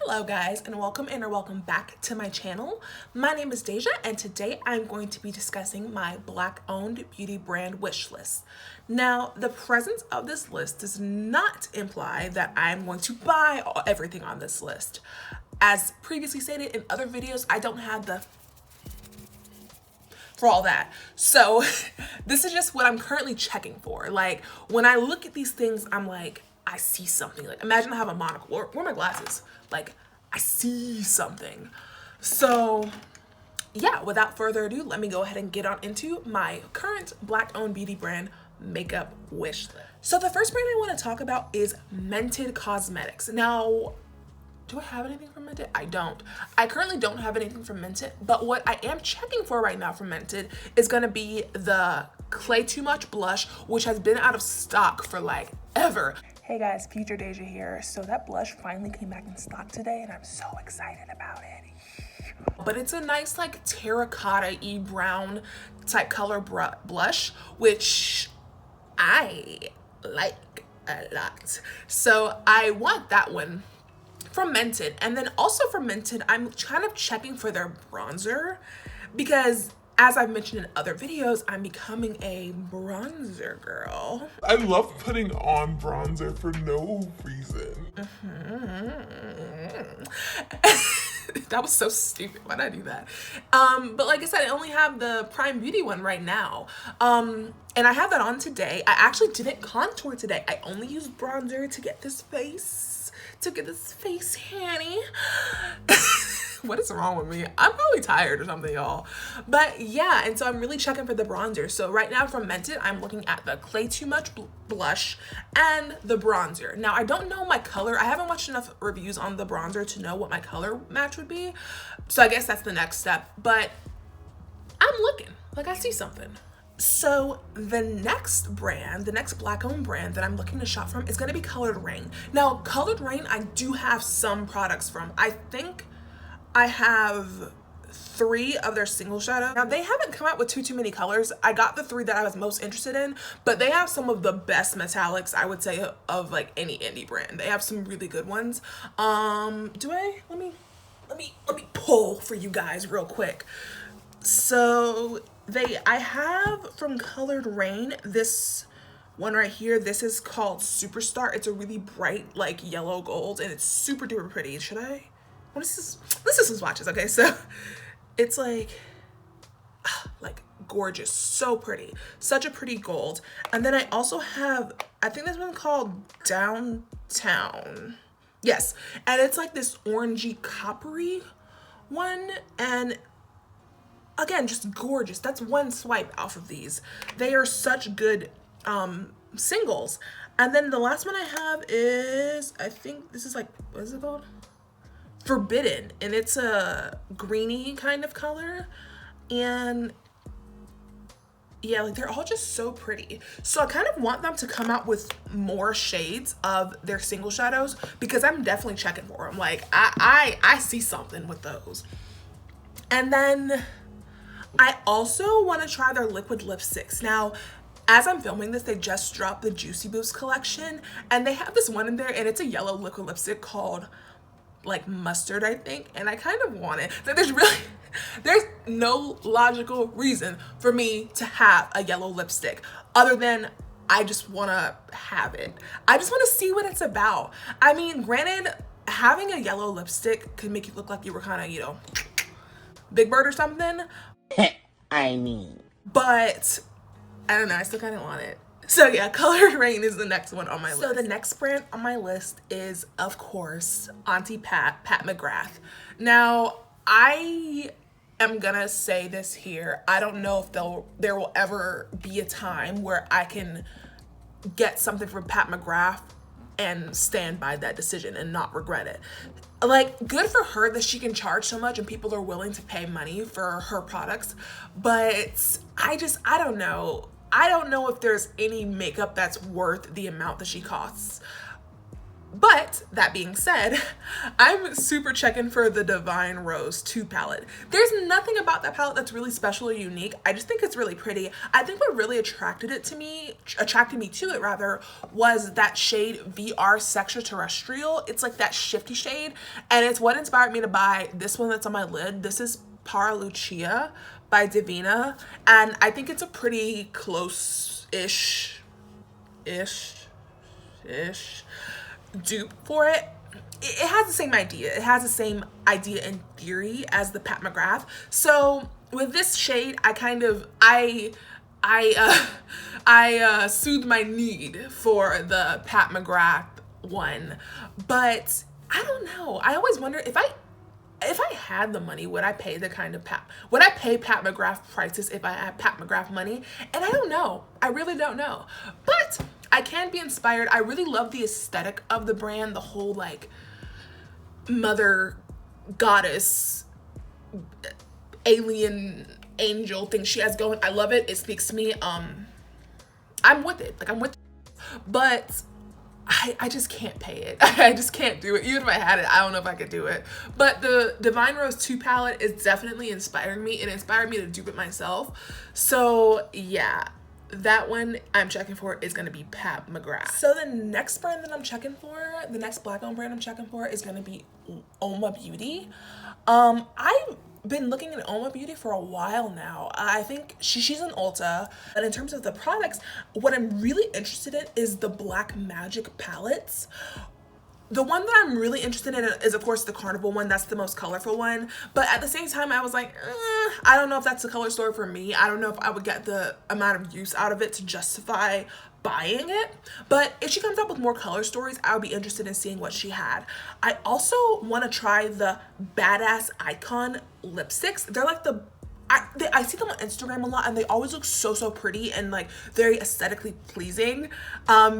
Hello guys, and welcome back to my channel. My name is Deja, and today I'm going to be discussing my Black-owned beauty brand Wishlist. Now, the presence of this list does not imply that I'm going to buy everything on this list. As previously stated in other videos, I don't have the for all that. So this is just what I'm currently checking for. Like, when I look at these things, I'm like, I see something. Like, imagine I have a monocle. Where are my glasses? Like, I see something. So yeah, without further ado, let me go ahead and get on into my current Black-owned beauty brand makeup wish list. So the first brand I want to talk about is Mented Cosmetics. Now, do I have anything from Mented? I don't. I currently don't have anything from Mented, but what I am checking for right now from Mented is gonna be the Clay Too Much blush, which has been out of stock for like ever. Hey guys, Future Deja here. So that blush finally came back in stock today and I'm so excited about it. But it's a nice like terracotta-y brown type color blush, which I like a lot. So I want that one from Mented. And then also from Mented, I'm kind of checking for their bronzer because as I've mentioned in other videos, I'm becoming a bronzer girl. I love putting on bronzer for no reason. That was so stupid. Why did I do that? But like I said, I only have the Prime Beauty one right now. And I have that on today. I actually didn't contour today. I only used bronzer to get this face, honey. What is wrong with me? I'm probably tired or something, y'all. But yeah, and so I'm really checking for the bronzer. So right now from Mented, I'm looking at the Clay Too Much blush and the bronzer. Now, I don't know my color. I haven't watched enough reviews on the bronzer to know what my color match would be. So I guess that's the next step. But I'm looking. Like, I see something. So the next brand, the next Black-owned brand that I'm looking to shop from is going to be Coloured Raine. Now, Coloured Raine, I do have some products from. I think I have 3 of their single shadow. Now, they haven't come out with too many colors. I got the 3 that I was most interested in, but they have some of the best metallics, I would say, of like any indie brand. They have some really good ones. Let me pull for you guys real quick. So I have from Coloured Raine this one right here. This is called Superstar. It's a really bright like yellow gold and it's super duper pretty. Should I? What is this? This is some swatches. Okay, so it's like gorgeous, so pretty, such a pretty gold. And then I also have, I think this one called Downtown. Yes, and it's like this orangey coppery one, and again, just gorgeous. That's one swipe off of these. They are such good singles. And then the last one I have is, I think this is like, what is it called? Forbidden, and it's a greeny kind of color. And yeah, like they're all just so pretty. So I kind of want them to come out with more shades of their single shadows because I'm definitely checking for them. Like I see something with those. And then I also want to try their liquid lipsticks. Now, as I'm filming this, they just dropped the Juicy Boost collection, and they have this one in there, and it's a yellow liquid lipstick called like mustard, I think, and I kind of want it. So there's no logical reason for me to have a yellow lipstick other than I just want to have it. I just want to see what it's about. I mean, granted, having a yellow lipstick could make you look like you were kind of, you know, Big Bird or something. I mean, but I don't know, I still kind of want it. So yeah, Coloured Raine is the next one on my list. So the next brand on my list is, of course, Auntie Pat McGrath. Now, I am gonna say this here. I don't know if there will ever be a time where I can get something from Pat McGrath and stand by that decision and not regret it. Like, good for her that she can charge so much and people are willing to pay money for her products, but I don't know. I don't know if there's any makeup that's worth the amount that she costs. But that being said, I'm super checking for the Divine Rose 2 palette. There's nothing about that palette that's really special or unique. I just think it's really pretty. I think what really attracted me to it rather, was that shade VR Sextraterrestrial. It's like that shifty shade, and it's what inspired me to buy this one that's on my lid. This is Paralucia by Devinah, and I think it's a pretty close-ish dupe for it. It has the same idea. It has the same idea in theory as the Pat McGrath. So with this shade, I kind of soothed my need for the Pat McGrath one. But I don't know. I always wonder if I had the money, would I pay the kind of would I pay Pat McGrath prices if I had Pat McGrath money? And I don't know. I really don't know. But I can be inspired. I really love the aesthetic of the brand, the whole like mother goddess alien angel thing she has going. I love it. It speaks to me. I'm with it. Like, I'm with it. But I just can't pay it. I just can't do it. Even if I had it, I don't know if I could do it. But the Divine Rose 2 palette is definitely inspiring me. It inspired me to dupe it myself. So yeah, that one I'm checking for is going to be Pat McGrath. So the next brand that I'm checking for, the next black-owned brand I'm checking for is going to be Oma Beauty. I've been looking at Oma Beauty for a while now. I think she's an Ulta, but in terms of the products, what I'm really interested in is the Black Magic palettes. The one that I'm really interested in is, of course, the Carnival one. That's the most colorful one. But at the same time, I was like, I don't know if that's the color story for me. I don't know if I would get the amount of use out of it to justify buying it. But if she comes up with more color stories, I would be interested in seeing what she had. I also want to try the Badass Icon lipsticks. They're like I see them on Instagram a lot, and they always look so pretty and like very aesthetically pleasing,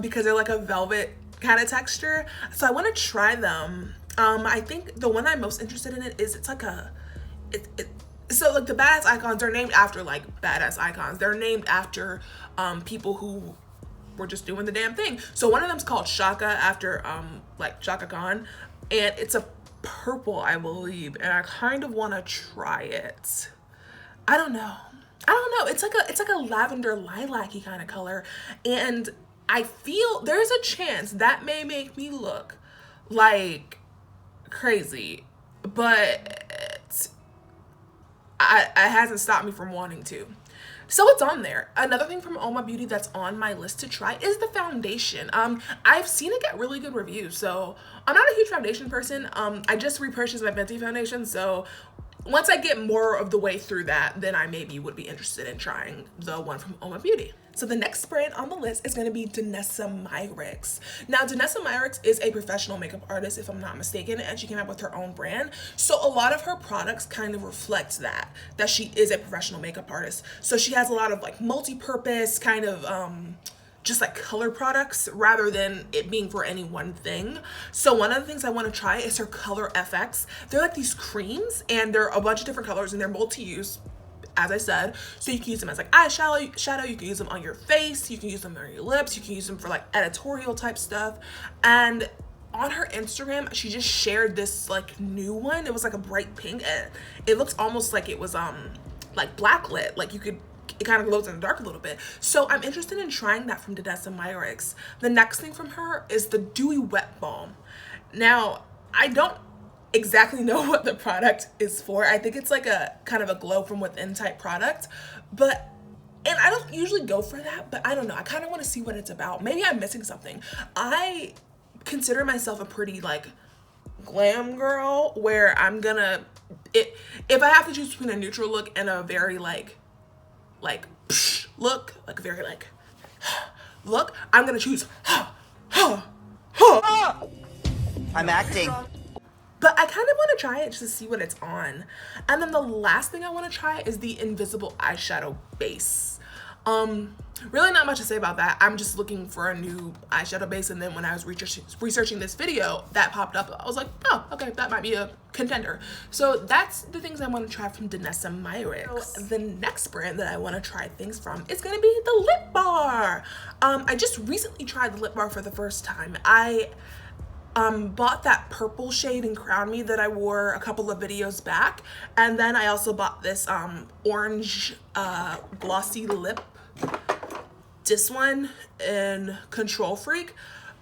because they're like a velvet kind of texture. So I want to try them. I think the one I'm most interested in it's like so like the Badass Icons are named after like badass icons. They're named after people who were just doing the damn thing. So one of them's called Shaka, after like Shaka Khan, and it's a purple, I believe, and I kind of want to try it. I don't know. It's like a lavender lilac-y kind of color, and I feel there's a chance that may make me look like crazy, but it hasn't stopped me from wanting to. So it's on there. Another thing from Oma Beauty that's on my list to try is the foundation. I've seen it get really good reviews, so I'm not a huge foundation person. I just repurchased my Mented foundation, so once I get more of the way through that, then I maybe would be interested in trying the one from Oma Beauty. So the next brand on the list is going to be Myrick. Now, Myrick is a professional makeup artist, if I'm not mistaken, and she came out with her own brand. So a lot of her products kind of reflect that she is a professional makeup artist. So she has a lot of like multi-purpose kind of just like color products rather than it being for any one thing. So one of the things I want to try is her Color FX. They're like these creams, and they're a bunch of different colors, and they're multi-use, as I said. So you can use them as like eyeshadow, you can use them on your face, you can use them on your lips, you can use them for like editorial type stuff. And on her Instagram, she just shared this like new one. It was like a bright pink, and it looks almost like it was like blacklit, like it kind of glows in the dark a little bit. So I'm interested in trying that from Myrick. The next thing from her is the Dewy Wet Balm. Now, I don't exactly know what the product is for. I think it's like a kind of a glow from within type product, and I don't usually go for that, but I don't know. I kind of want to see what it's about. Maybe I'm missing something. I consider myself a pretty like glam girl, where I'm gonna, if I have to choose between a neutral look and a very like look, like very like look, I'm gonna choose I'm acting. But I kind of want to try it just to see what it's on. And then the last thing I want to try is the Invisible Eyeshadow Base. Really not much to say about that. I'm just looking for a new eyeshadow base, and then when I was researching this video, that popped up. I was like, oh, okay, that might be a contender. So that's the things I want to try from Myrick. So the next brand that I want to try things from is going to be the lip bar. I just recently tried the lip bar for the first time. Bought that purple shade in Crown Me that I wore a couple of videos back. And then I also bought this orange glossy lip. This one in Control Freak.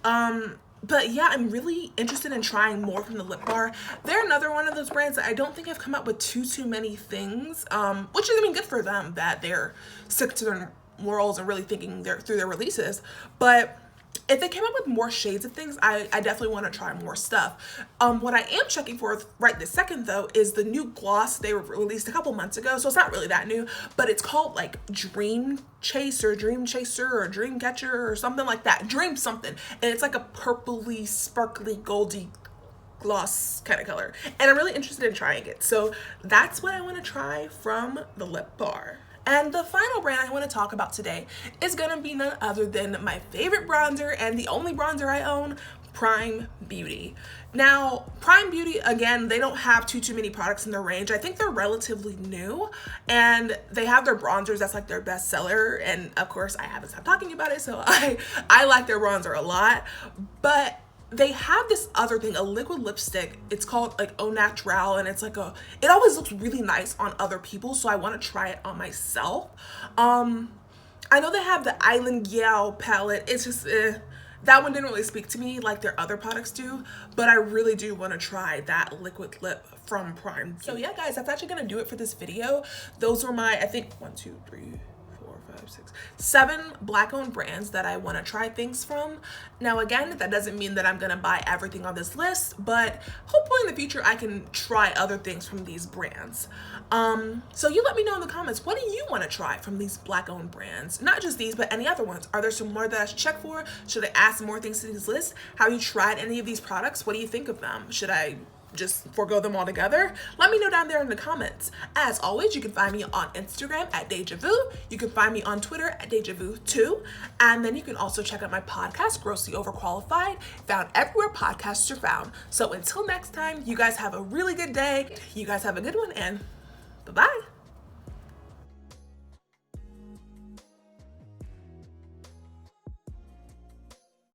But yeah, I'm really interested in trying more from the lip bar. They're another one of those brands that I don't think have come up with too many things, which is, I mean, good for them that they're sick to their morals and really thinking through their releases. But if they came up with more shades of things, I definitely want to try more stuff. What I am checking for right this second, though, is the new gloss they released a couple months ago. So it's not really that new, but it's called like Dream Chaser or Dream Catcher or something like that. Dream something. And it's like a purpley, sparkly, goldy gloss kind of color. And I'm really interested in trying it. So that's what I want to try from the lip bar. And the final brand I want to talk about today is going to be none other than my favorite bronzer and the only bronzer I own, Prime Beauty. Now, Prime Beauty, again, they don't have too many products in their range. I think they're relatively new, and they have their bronzers. That's like their best seller. And of course, I haven't stopped talking about it, so I like their bronzer a lot. But they have this other thing, a liquid lipstick. It's called like Au Naturel, and it's like it always looks really nice on other people, so I want to try it on myself. I know they have the Island Yao palette. It's just that one didn't really speak to me like their other products do, but I really do want to try that liquid lip from Prime. So yeah, guys, that's actually gonna do it for this video. Those were my, I think 1, 2, 3, 4, 5, 6, 7 black-owned brands that I want to try things from. Now again, that doesn't mean that I'm gonna buy everything on this list, but hopefully in the future I can try other things from these brands. So you let me know in the comments, what do you want to try from these black-owned brands? Not just these, but any other ones. Are there some more that I should check for? Should I add some more things to this list? Have you tried any of these products? What do you think of them? Should I just forego them altogether? Let me know down there in the comments. As always, you can find me on Instagram at Deja Vu. You can find me on Twitter at Deja Vu 2. And then you can also check out my podcast, Grossly Overqualified, found everywhere podcasts are found. So until next time, you guys have a really good day. You guys have a good one, and bye-bye.